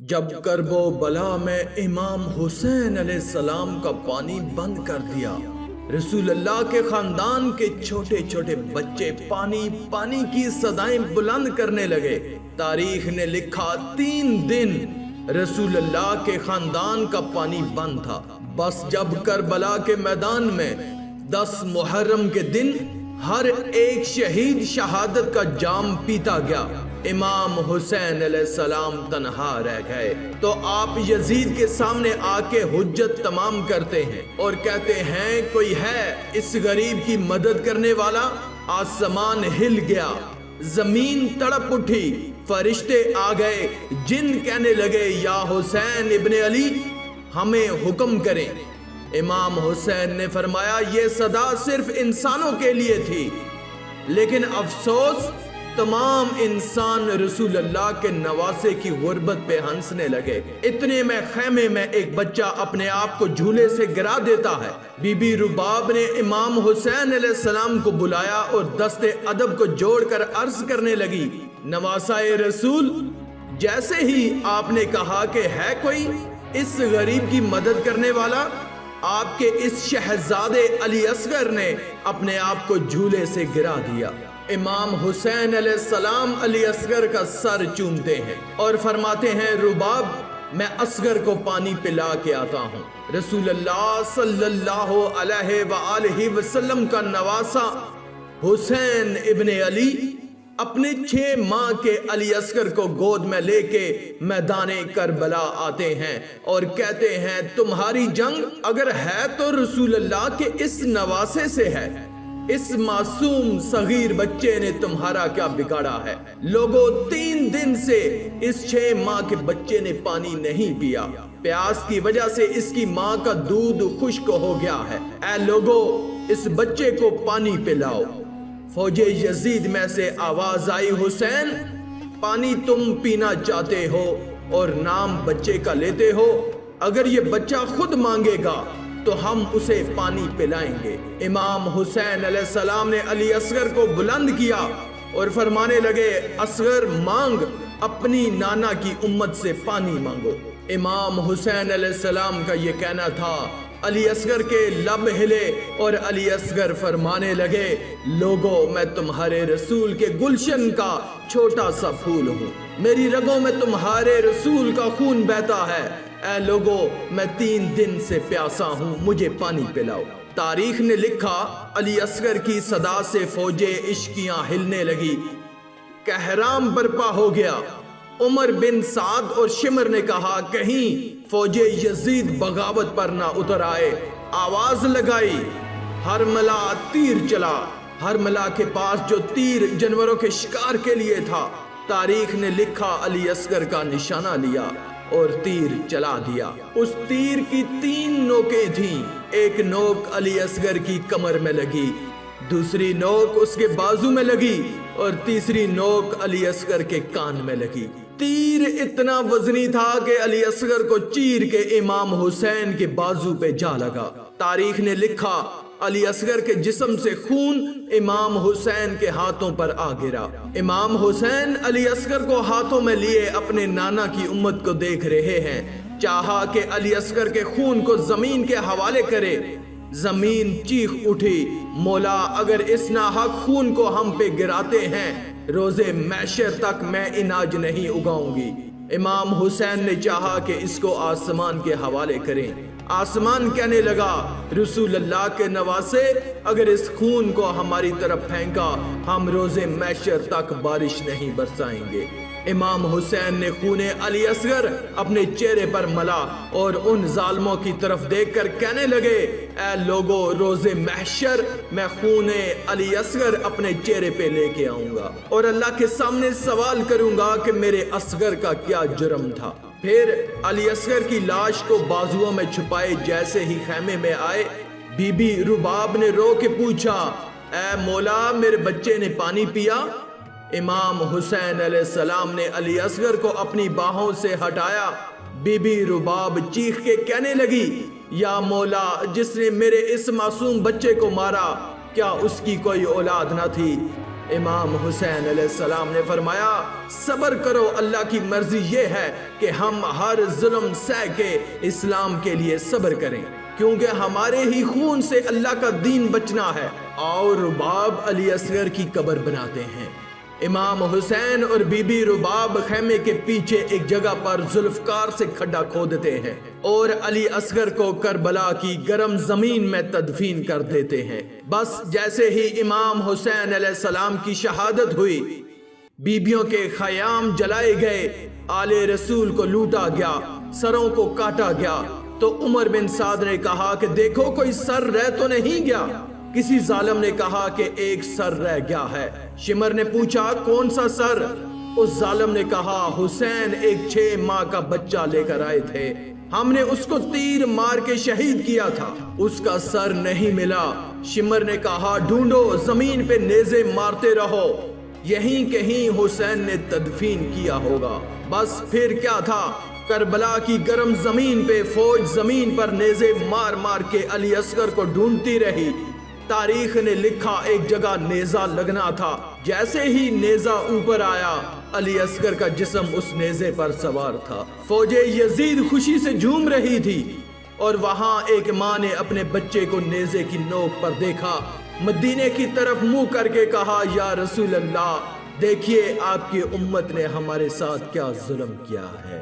جب کرب و بلا میں امام حسین علیہ السلام کا پانی بند کر دیا، رسول اللہ کے خاندان کے چھوٹے چھوٹے بچے پانی پانی کی صدائیں بلند کرنے لگے۔ تاریخ نے لکھا 3 دن رسول اللہ کے خاندان کا پانی بند تھا۔ بس جب کربلا کے میدان میں 10 محرم کے دن ہر ایک شہید شہادت کا جام پیتا گیا، امام حسین علیہ السلام تنہا رہ گئے، تو آپ یزید کے سامنے آ کے حجت تمام کرتے ہیں اور کہتے ہیں کوئی ہے اس غریب کی مدد کرنے والا؟ آسمان ہل گیا، زمین تڑپ اٹھی، فرشتے آ گئے، جن کہنے لگے یا حسین ابن علی ہمیں حکم کریں۔ امام حسین نے فرمایا یہ صدا صرف انسانوں کے لیے تھی، لیکن افسوس تمام انسان رسول اللہ کے نواسے کی غربت پہ ہنسنے لگے۔ اتنے میں خیمے میں ایک بچہ اپنے آپ کو جھولے سے گرا دیتا ہے۔ بی بی رباب نے امام حسین علیہ السلام کو بلایا اور دست ادب کو جوڑ کر عرض کرنے لگی، نواسائے رسول، جیسے ہی آپ نے کہا کہ ہے کوئی اس غریب کی مدد کرنے والا، آپ کے اس شہزادے علی اصغر نے اپنے آپ کو جھولے سے گرا دیا۔ امام حسین علیہ السلام علی اصغر کا سر چومتے ہیں اور فرماتے ہیں رباب میں اصغر کو پانی پلا کے آتا ہوں۔ رسول اللہ صلی اللہ علیہ وآلہ وسلم کا نواسا حسین ابن علی اپنے 6 ماہ کے علی اصغر کو گود میں لے کے میدان کربلا آتے ہیں اور کہتے ہیں تمہاری جنگ اگر ہے تو رسول اللہ کے اس نواسے سے ہے، اس معصوم صغیر بچے نے تمہارا کیا بگاڑا ہے؟ لوگوں 3 دن سے اس 6 ماہ کے بچے نے پانی نہیں پیا، پیاس کی وجہ سے اس کی ماں کا دودھ خشک ہو گیا ہے، اے لوگوں اس بچے کو پانی پلاؤ۔ فوج یزید میں سے آواز آئی حسین پانی تم پینا چاہتے ہو اور نام بچے کا لیتے ہو، اگر یہ بچہ خود مانگے گا تو ہم اسے پانی پلائیں گے۔ امام حسین علیہ السلام نے علی اصغر کو بلند کیا اور فرمانے لگے اصغر مانگ، اپنی نانا کی امت سے پانی مانگو۔ امام حسین علیہ السلام کا یہ کہنا تھا، علی اصغر کے لب ہلے اور علی اصغر فرمانے لگے لوگوں میں تمہارے رسول کے گلشن کا چھوٹا سا پھول ہوں، میری رگوں میں تمہارے رسول کا خون بہتا ہے، اے لوگوں میں 3 دن سے پیاسا ہوں، مجھے پانی پلاؤ۔ تاریخ نے لکھا علی اصغر کی صدا سے فوجیں عشقیاں ہلنے لگی، کہرام برپا ہو گیا۔ عمر بن سعد اور شمر نے کہا کہیں فوج یزید بغاوت پر نہ اتر آئے، آواز لگائی، ہرملا تیر چلا۔ ہرملا کے پاس جو تیر جانوروں کے شکار کے لیے تھا، تاریخ نے لکھا علی اصغر کا نشانہ لیا اور تیر چلا دیا۔ اس تیر کی 3 نوکیں تھیں، ایک نوک علی اصغر کی کمر میں لگی، دوسری نوک اس کے بازو میں لگی اور تیسری نوک علی اصغر کے کان میں لگی۔ تیر اتنا وزنی تھا کہ علی اصغر کو چیر کے امام حسین کے بازو پہ جا لگا۔ تاریخ نے لکھا علی اصغر کے جسم سے خون امام حسین کے ہاتھوں پر آ گرا۔ امام حسین علی اصغر کو ہاتھوں میں لیے اپنے نانا کی امت کو دیکھ رہے ہیں، چاہا کہ علی اصغر کے خون کو زمین کے حوالے کرے۔ زمین چیخ اٹھی، مولا اگر اس ناحق خون کو ہم پہ گراتے ہیں روزے محشر تک میں اناج نہیں اگاؤں گی۔ امام حسین نے چاہا کہ اس کو آسمان کے حوالے کریں، آسمان کہنے لگا رسول اللہ کے نواسے اگر اس خون کو ہماری طرف پھینکا ہم روزے محشر تک بارش نہیں برسائیں گے۔ امام حسین نے خون علی اصغر اپنے چہرے پر ملا اور ان ظالموں کی طرف دیکھ کر کہنے لگے اے لوگو روز محشر میں خون علی اصغر اپنے چہرے پہ لے کے آؤں گا اور اللہ کے سامنے سوال کروں گا کہ میرے اصغر کا کیا جرم تھا۔ پھر علی اصغر کی لاش کو بازوؤں میں چھپائے جیسے ہی خیمے میں آئے، بی بی رباب نے رو کے پوچھا اے مولا میرے بچے نے پانی پیا؟ امام حسین علیہ السلام نے علی اصغر کو اپنی باہوں سے ہٹایا۔ بی بی رباب چیخ کے کہنے لگی یا مولا جس نے میرے اس معصوم بچے کو مارا کیا اس کی کوئی اولاد نہ تھی؟ امام حسین علیہ السلام نے فرمایا صبر کرو، اللہ کی مرضی یہ ہے کہ ہم ہر ظلم سہ کے اسلام کے لیے صبر کریں، کیونکہ ہمارے ہی خون سے اللہ کا دین بچنا ہے۔ اور رباب علی اصغر کی قبر بناتے ہیں۔ امام حسین اور بی بی رباب خیمے کے پیچھے ایک جگہ پر ذوالفقار سے کھڈا کھودتے ہیں اور علی اصغر کو کربلا کی گرم زمین میں تدفین کر دیتے ہیں۔ بس جیسے ہی امام حسین علیہ السلام کی شہادت ہوئی، بیبیوں کے خیام جلائے گئے، آل رسول کو لوٹا گیا، سروں کو کاٹا گیا، تو عمر بن سعد نے کہا کہ دیکھو کوئی سر رہ تو نہیں گیا۔ کسی ظالم نے کہا کہ ایک سر رہ گیا ہے۔ شمر نے پوچھا کون سا سر؟ اس ظالم نے کہا حسین ایک 6 ماہ کا بچہ لے کر آئے تھے، ہم نے اس کو تیر مار کے شہید کیا تھا، اس کا سر نہیں ملا۔ شمر نے کہا ڈھونڈو، زمین پہ نیزے مارتے رہو، یہیں کہیں حسین نے تدفین کیا ہوگا۔ بس پھر کیا تھا، کربلا کی گرم زمین پہ فوج زمین پر نیزے مار مار کے علی اصغر کو ڈھونڈتی رہی۔ تاریخ نے لکھا ایک جگہ نیزہ لگنا تھا، جیسے ہی نیزہ اوپر آیا علی اصغر کا جسم اس نیزے پر سوار تھا۔ فوج یزید خوشی سے جھوم رہی تھی اور وہاں ایک ماں نے اپنے بچے کو نیزے کی نوک پر دیکھا، مدینے کی طرف منہ کر کے کہا یا رسول اللہ، دیکھیے آپ کی امت نے ہمارے ساتھ کیا ظلم کیا ہے۔